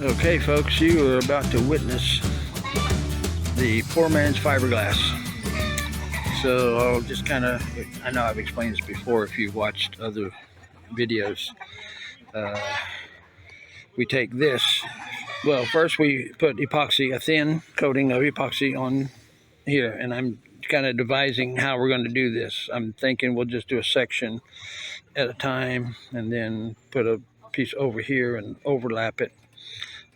Okay, folks, you are about to witness the poor man's fiberglass. So I'll just kind of, I know I've explained this before if you've watched other videos. We take this, well, first we put epoxy, a thin coating of epoxy on here, and I'm kind of devising how we're going to do this. I'm thinking we'll just do a section at a time and then put a piece over here and overlap it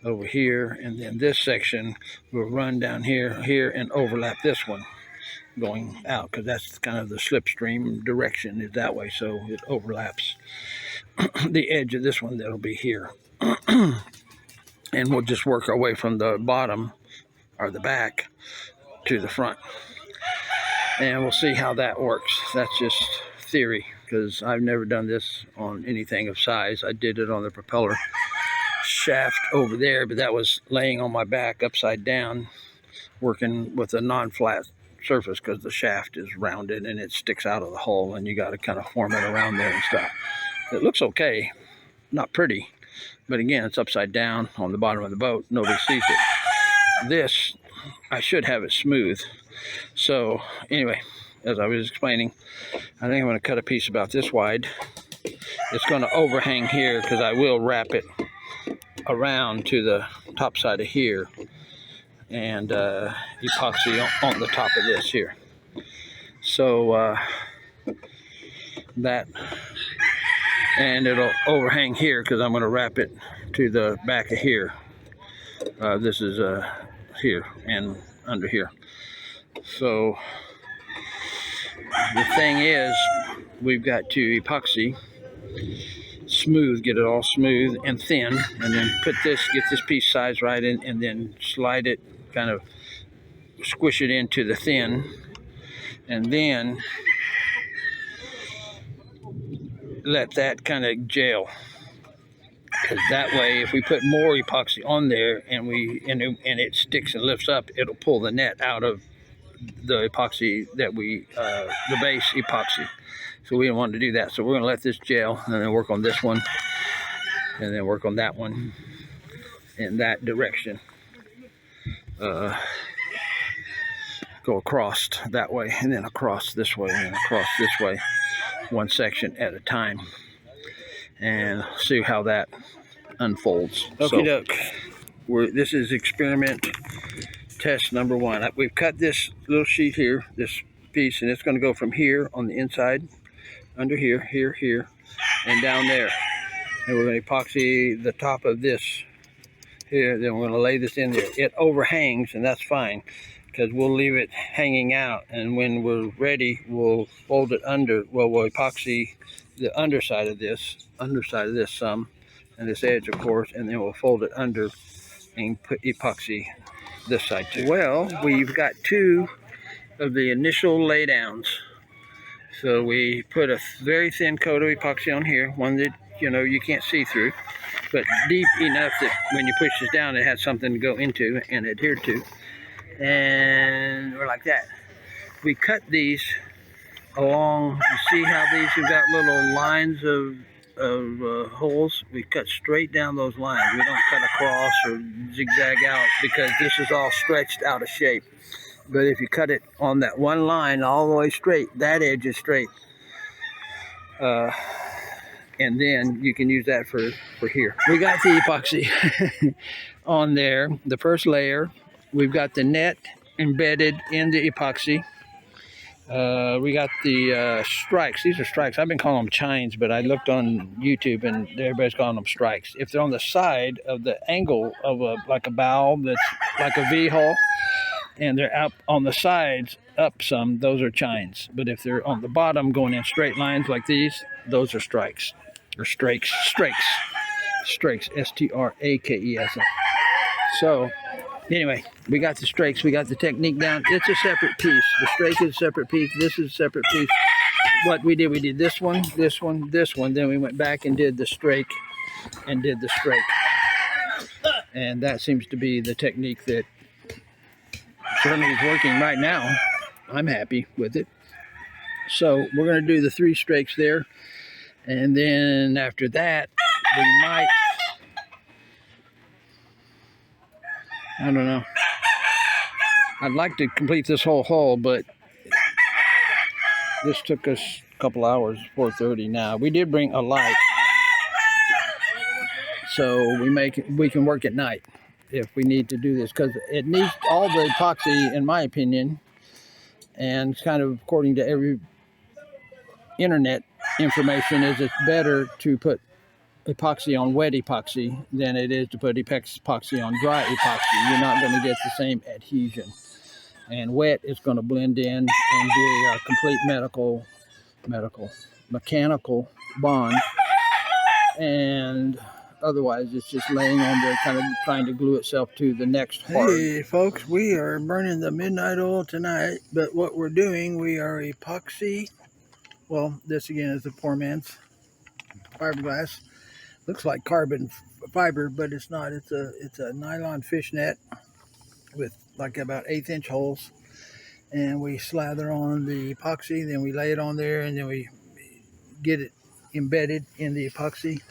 over here, and then this section will run down here and overlap this one going out, because that's kind of the slipstream direction is that way, so it overlaps the edge of this one that'll be here. And we'll just work our way from the bottom or the back to the front, and we'll see how that works. That's just theory, because I've never done this on anything of size. I did it on the propeller shaft over there, but that was laying on my back upside down working with a non-flat surface, because the shaft is rounded and it sticks out of the hull and you got to kind of form it around there and stuff. It looks okay, not pretty, but again, it's upside down on the bottom of the boat. Nobody sees it. This, I should have it smooth. So anyway, as I was explaining, I think I'm going to cut a piece about this wide. It's going to overhang here because I will wrap it around to the top side of here, and epoxy on the top of this here. So that, and it'll overhang here because I'm going to wrap it to the back of here. This is here and under here. So the thing is, we've got to epoxy smooth, get it all smooth and thin, and then put this, get this piece size right in, and then slide it, kind of squish it into the thin, and then let that kind of gel. Because that way, if we put more epoxy on there and it sticks and lifts up, it'll pull the net out of the epoxy that the base epoxy. So we don't want to do that. So we're going to let this gel and then work on this one and then work on that one in that direction. Go across that way and then across this way and across this way, one section at a time, and see how that unfolds. Okie doke. This is experiment test number one. We've cut this little sheet here, this piece, and it's going to go from here on the inside, under here, here, and down there. And we're going to epoxy the top of this here, then we're going to lay this in there. It overhangs, and that's fine, because we'll leave it hanging out, and when we're ready, we'll fold it under. Well, we'll epoxy the underside of this some, and this edge, of course, and then we'll fold it under and put epoxy this side too. Well, we've got two of the initial laydowns. So we put a very thin coat of epoxy on here, one that you can't see through, but deep enough that when you push this down, it has something to go into and adhere to. And we're like that. We cut these along. You see how these have got little lines of holes? We cut straight down those lines. We don't cut across or zigzag out, because this is all stretched out of shape. But if you cut it on that one line all the way straight, that edge is straight. And then you can use that for here. We got the epoxy on there, the first layer. We've got the net embedded in the epoxy. We got the strikes. These are strikes. I've been calling them chines, but I looked on YouTube and everybody's calling them strikes. If they're on the side of the angle of like a bow that's like a V-hull, and they're up on the sides up some, those are chines. But if they're on the bottom going in straight lines like these, those are strikes, or strakes, S-T-R-A-K-E-S. So anyway, we got the strakes, we got the technique down. It's a separate piece. The strake is a separate piece. This is a separate piece. What we did this one, this one, this one. Then we went back and did the strake and did the strake. And that seems to be the technique that certainly is working right now. I'm happy with it. So we're going to do the 3 strakes there. And then after that, we might I don't know. I'd like to complete this whole hull, but this took us a couple hours, 4:30 now. We did bring a light, so we can work at night if we need to do this, because it needs all the epoxy, in my opinion, and it's kind of according to every internet information, is it's better to put epoxy on wet epoxy than it is to put epoxy on dry epoxy. You're not going to get the same adhesion, and wet is going to blend in and be a complete mechanical bond, and otherwise it's just laying on there, kind of trying to glue itself to the next part. Hey folks, we are burning the midnight oil tonight, but what we're doing, we are epoxy. Well, this again is the poor man's fiberglass. Looks like carbon fiber, but it's not. It's a nylon fishnet with like about 1/8 inch holes, and we slather on the epoxy, then we lay it on there, and then we get it embedded in the epoxy,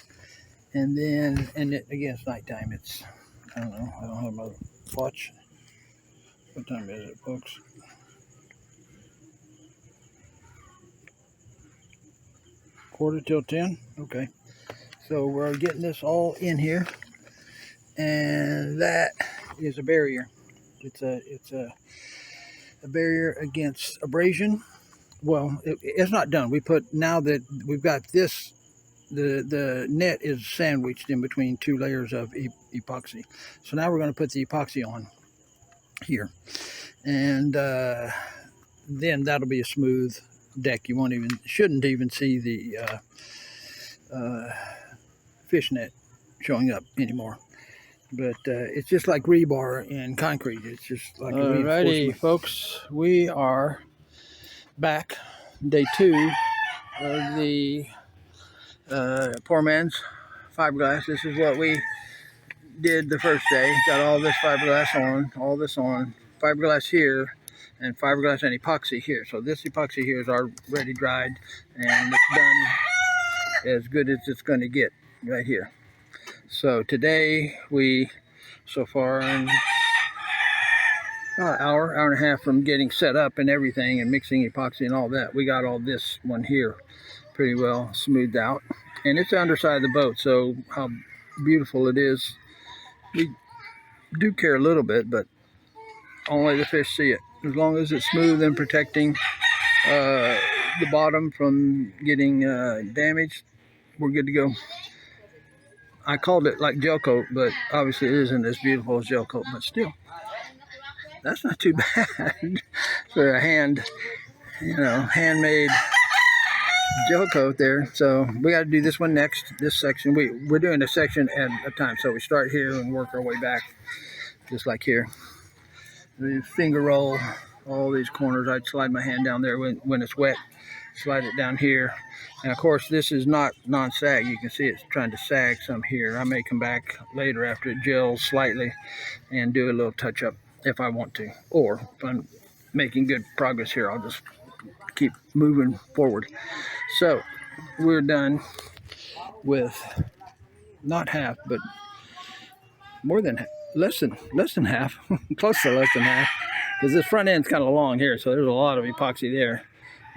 and then again, it's nighttime. It's, I don't know, I don't have my watch. What time is it, folks? Quarter till 10. Okay, so we're getting this all in here, and that is a barrier. It's a barrier against abrasion. Well, it's not done. We put, now that we've got this, the net is sandwiched in between 2 layers of epoxy. So now we're going to put the epoxy on here, and then that'll be a smooth deck. You shouldn't even see the fishnet showing up anymore. But it's just like rebar in concrete. It's just like a reinforcement. Alrighty, folks, we are back, day 2 of the poor man's fiberglass. This is what we did the first day. Got all this fiberglass on, all this on, fiberglass here, and fiberglass and epoxy here. So this epoxy here is already dried, and it's done as good as it's going to get right here. So today we, so far, in about an hour and a half from getting set up and everything and mixing epoxy and all that, we got all this one here pretty well smoothed out. And it's the underside of the boat, so how beautiful it is, we do care a little bit, but only the fish see it. As long as it's smooth and protecting the bottom from getting damaged, we're good to go. I called it like gel coat, but obviously it isn't as beautiful as gel coat, but still, that's not too bad for a handmade gel coat there. So we got to do this one next, this section. We're doing a section at a time, so we start here and work our way back, just like here. We finger roll all these corners. I'd slide my hand down there when it's wet, slide it down here. And of course, this is not non-sag. You can see it's trying to sag some here. I may come back later after it gels slightly and do a little touch up if I want to. Or if I'm making good progress here, I'll just keep moving forward. So we're done with not half, but more than half. Less than half, close to less than half, because this front end's kind of long here, so there's a lot of epoxy there.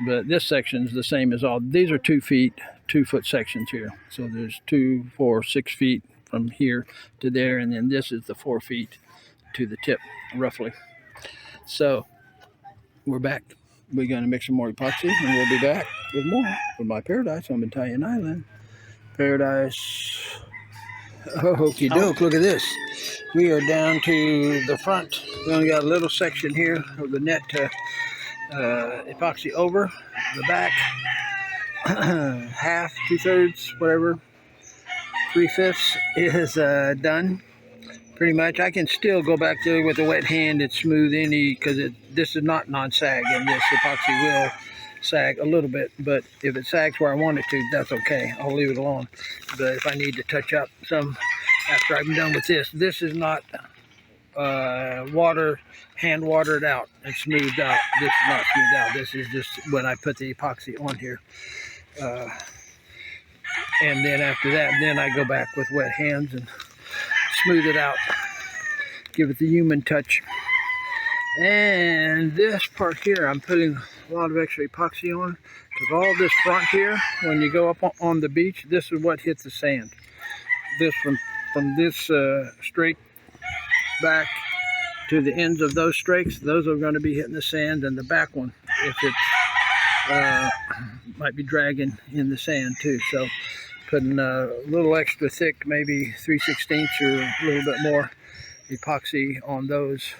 But this section's the same as all. These are 2 foot sections here. So there's 2, 4, 6 feet from here to there, and then this is the 4 feet to the tip, roughly. So we're back. We're gonna mix some more epoxy, and we'll be back with more with my Paradise on Italian Island. Paradise. Oh, okie doke, look at this. We are down to the front. We only got a little section here of the net to epoxy over. The back, half, 2/3, whatever, 3/5 is done. Pretty much. I can still go back there with a wet hand and smooth any, because this is not non-sag, and this epoxy will sag a little bit, but if it sags where I want it to, that's okay. I'll leave it alone. But if I need to touch up some after I'm done with this is not hand watered out and smoothed out. This is not smoothed out. This is just when I put the epoxy on here. And then after that, then I go back with wet hands and smooth it out. give it the human touch. And this part here, I'm putting a lot of extra epoxy on, because all this front here, when you go up on the beach, this is what hits the sand. This from this straight back to the ends of those strakes, those are going to be hitting the sand, and the back one, if it might be dragging in the sand too. So putting a little extra thick, maybe 3/16 or a little bit more epoxy on these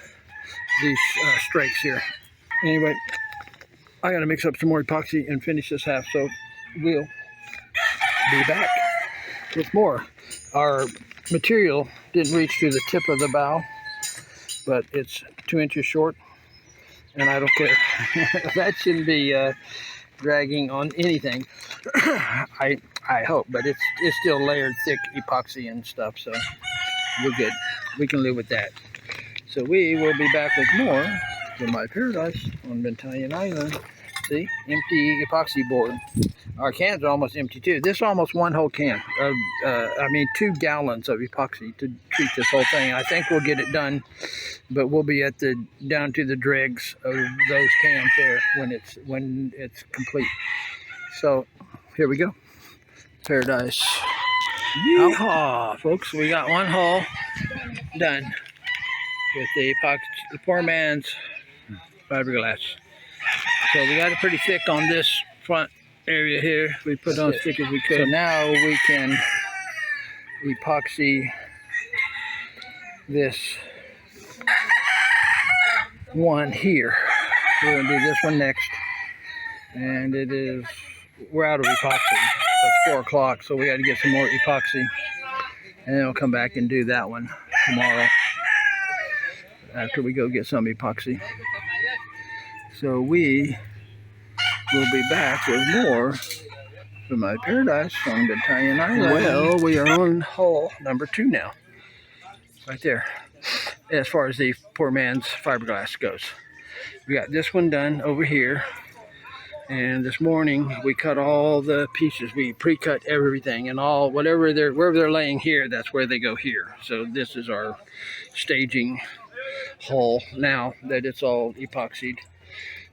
strakes here. Anyway, I got to mix up some more epoxy and finish this half, so we'll be back with more. Our material didn't reach to the tip of the bow, but it's 2 inches short, and I don't care. That shouldn't be dragging on anything. I hope, but it's still layered thick epoxy and stuff, so we're good. We can live with that. So we will be back with more from my paradise on Italian Island. See, empty epoxy board. Our cans are almost empty too. This is almost one whole can of, 2 gallons of epoxy to treat this whole thing. I think we'll get it done, but we'll be at down to the dregs of those cans there when it's complete. So here we go. Paradise. Yeehaw, folks! We got one hull done with the epoxy, the poor man's fiberglass. So we got it pretty thick on this front area here. We put it on as thick as we could. So now we can epoxy this one here. We're gonna do this one next, and we're out of epoxy. It's 4 o'clock, so we got to get some more epoxy, and then we'll come back and do that one tomorrow after we go get some epoxy. So we will be back with more from my paradise on the Italian Island. Well, we are on hull number 2 now, right there, as far as the poor man's fiberglass goes. We got this one done over here, and this morning we cut all the pieces. We pre-cut everything, and all wherever they're laying here, that's where they go here. So this is our staging hull now that it's all epoxied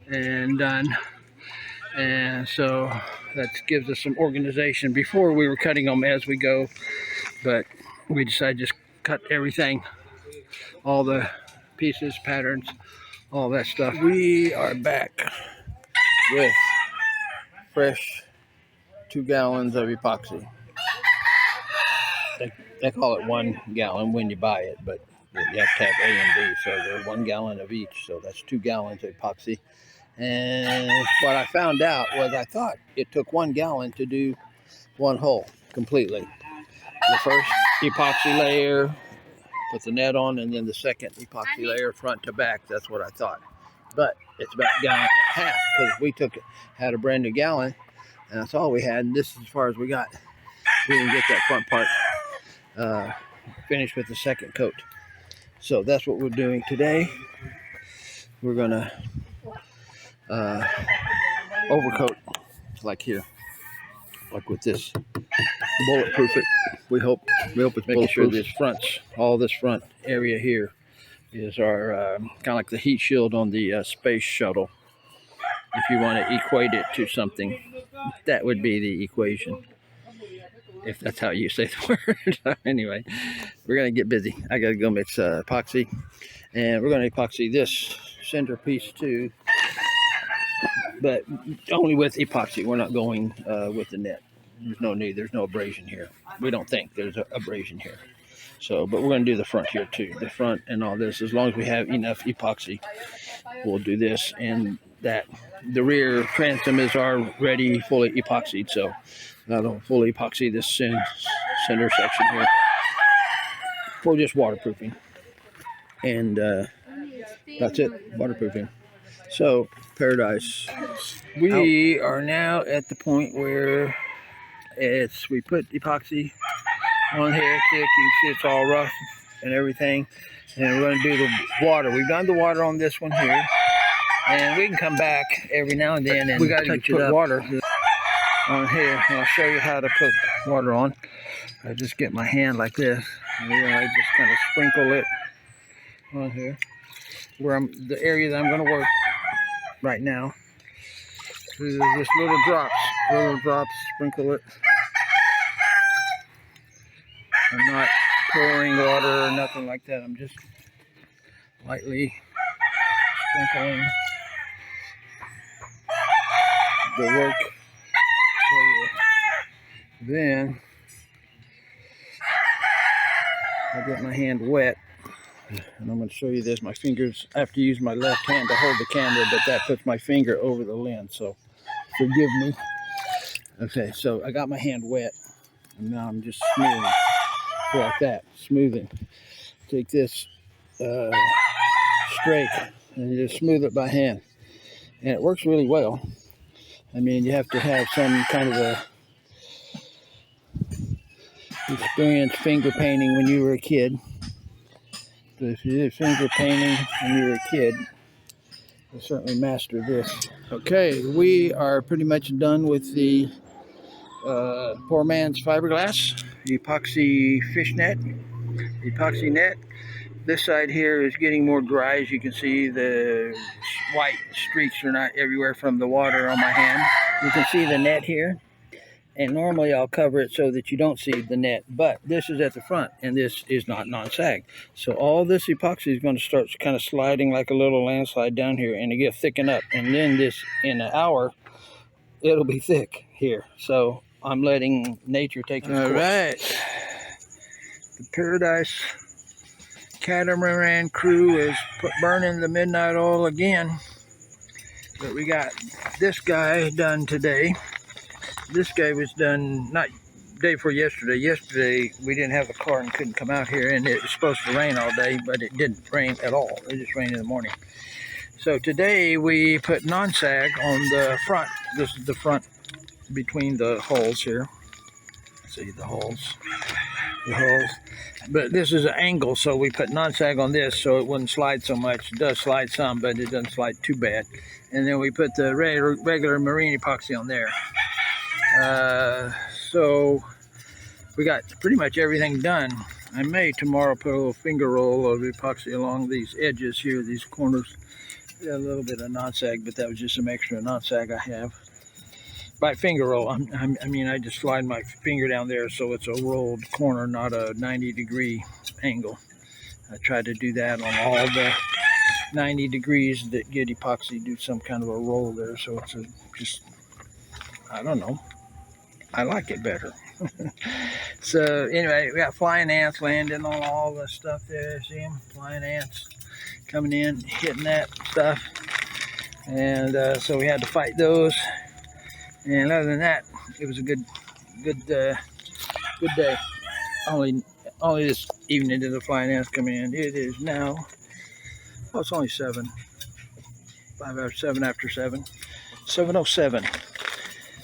and done. And so that gives us some organization. Before we were cutting them as we go, but we decided to just cut everything, all the pieces, patterns, all that stuff. We are back with fresh 2 gallons of epoxy. They call it 1 gallon when you buy it, but you have to have A and B, so they're 1 gallon of each, so that's 2 gallons of epoxy. And what I found out was I thought it took 1 gallon to do one hull completely. The first epoxy layer, put the net on, and then the second epoxy layer front to back. That's what I thought. But it's about a gallon and a half, because we had a brand new gallon, and that's all we had, and this is as far as we got. We didn't get that front part finished with the second coat. So that's what we're doing today. We're gonna overcoat, like here, like with this, bulletproof it. We hope it's making sure this all this front area here is our kind of like the heat shield on the space shuttle. If you want to equate it to something, that would be the equation, if that's how you say the word. Anyway, we're gonna get busy. I gotta go mix epoxy, and we're gonna epoxy this centerpiece too, but only with epoxy. We're not going with the net. There's no need. There's no abrasion here. We don't think there's an abrasion here. So, but we're going to do the front here too. The front and all this. As long as we have enough epoxy, we'll do this and that. The rear transom is already fully epoxied, so that'll fully epoxy this center section here for just waterproofing. And that's it, waterproofing. So, paradise. We are now at the point where we put epoxy on here thick. You can see it's all rough and everything, and we're going to do the water. We've done the water on this one here, and we can come back every now and then and we got to put water on here. And I'll show you how to put water on. I just get my hand like this, and I just kind of sprinkle it on here, where the area that I'm going to work right now. These are just little drops, sprinkle it. I'm not pouring water or nothing like that. I'm just lightly sprinkling the work area. Then I get my hand wet, and I'm going to show you this. My fingers, I have to use my left hand to hold the camera, but that puts my finger over the lens, so forgive me. Okay, so I got my hand wet, and now I'm just smoothing, like that, smoothing. Take this straight and just smooth it by hand, and it works really well. I mean, you have to have some kind of a experienced finger painting when you were a kid. So if you did finger painting when you were a kid, you'll certainly master this. Okay, we are pretty much done with the poor man's fiberglass, epoxy fishnet, epoxy net. This side here is getting more dry. As you can see, the white streaks are not everywhere from the water on my hand. You can see the net here. And normally I'll cover it so that you don't see the net, but this is at the front and this is not non-sag. So all this epoxy is going to start kind of sliding like a little landslide down here, and it gets thicken up. And then this, in an hour, it'll be thick here. So I'm letting nature take its course. All right. The Paradise Catamaran crew is burning the midnight oil again. But we got this guy done today. This guy was done not day before yesterday. Yesterday we didn't have the car and couldn't come out here, and it was supposed to rain all day, but it didn't rain at all. It just rained in the morning. So today we put non-sag on the front. This is the front between the holes here. See the holes. But this is an angle, so we put non-sag on this so it wouldn't slide so much. It does slide some, but it doesn't slide too bad. And then we put the regular marine epoxy on there. So we got pretty much everything done. I may tomorrow put a little finger roll of epoxy along these edges here, these corners. Got a little bit of non-sag, but that was just some extra non-sag I have. By finger roll, I mean I just slide my finger down there so it's a rolled corner, not a 90-degree angle. I tried to do that on all the 90 degrees that get epoxy, do some kind of a roll there, so it's just, I don't know. I like it better. So anyway, we got flying ants landing on all the stuff there. See them? Flying ants coming in, hitting that stuff. And so we had to fight those. And other than that, it was a good day. Only this evening did the flying ants come in. It is now, oh, it's only 7 after 7. 7:07.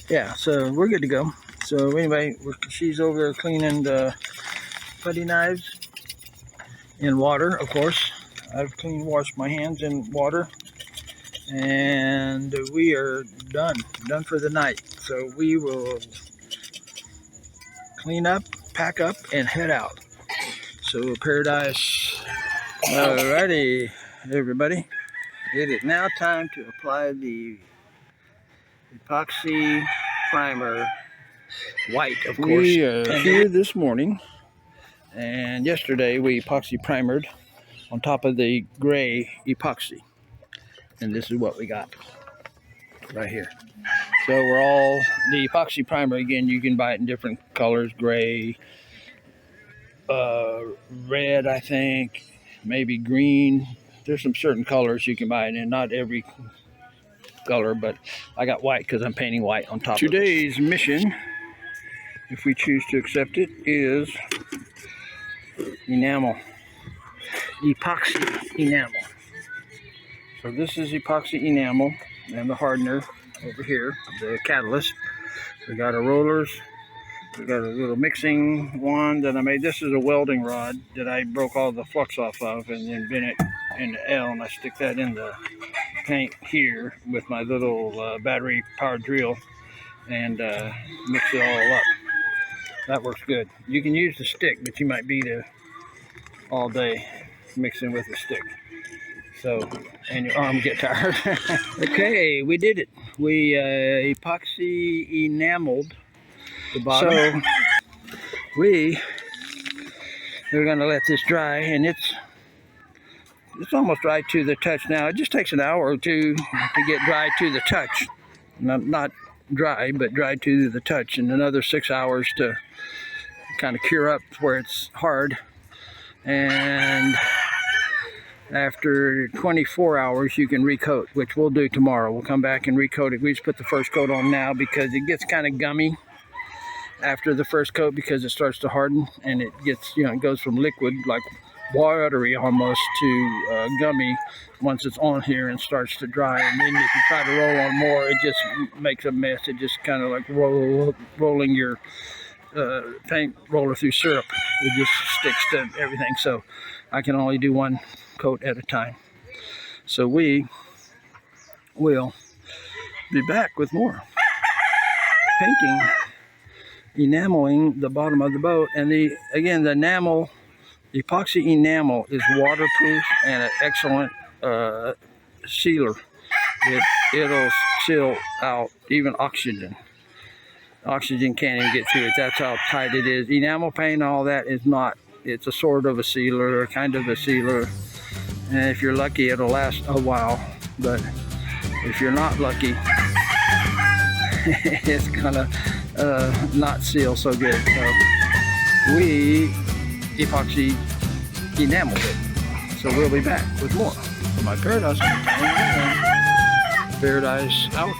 Yeah, so we're good to go. So anyway, she's over there cleaning the putty knives in water, of course. I've washed my hands in water, and we are done for the night. So we will clean up, pack up, and head out. So Paradise, alrighty, everybody. It is now time to apply the epoxy primer, white, of course. We are here this morning, and yesterday we epoxy primered on top of the gray epoxy, and this is what we got right here. So we're all, the epoxy primer, again, you can buy it in different colors: gray, red, I think, maybe green. There's some certain colors you can buy it in, not every color, but I got white because I'm painting white on top. Today's mission, if we choose to accept it, is enamel, epoxy enamel. So this is epoxy enamel and the hardener over here, the catalyst. We got our rollers. We got a little mixing wand that I made. This is a welding rod that I broke all the flux off of and then bent it into L, and I stick that in the paint here with my little battery powered drill and mix it all up. That works good. You can use the stick, but you might be there all day. mixing with a stick. So, and your arm get tired. Okay, we did it. We epoxy enameled the bottom. So we're gonna let this dry, and it's almost dry to the touch now. It just takes an hour or two to get dry to the touch. Not dry, but dry to the touch, and another 6 hours to kind of cure up where it's hard. And after 24 hours, you can recoat, which we'll do tomorrow. We'll come back and recoat it. We just put the first coat on now because it gets kind of gummy after the first coat because it starts to harden, and it gets, it goes from liquid, like watery almost, to gummy once it's on here and starts to dry. And then if you try to roll on more, it just makes a mess. It just kind of like rolling your paint roller through syrup. It just sticks to everything. So I can only do one coat at a time. So we will be back with more painting, enameling the bottom of the boat. And the enamel, the epoxy enamel, is waterproof and an excellent sealer. It'll seal out even oxygen. Oxygen can't even get through it. That's how tight it is. Enamel paint, all that is not. It's a sort of a sealer, kind of a sealer. And if you're lucky, it'll last a while. But if you're not lucky, it's gonna not seal so good. So we epoxy enameled it. So we'll be back with more. My Paradise. Paradise out.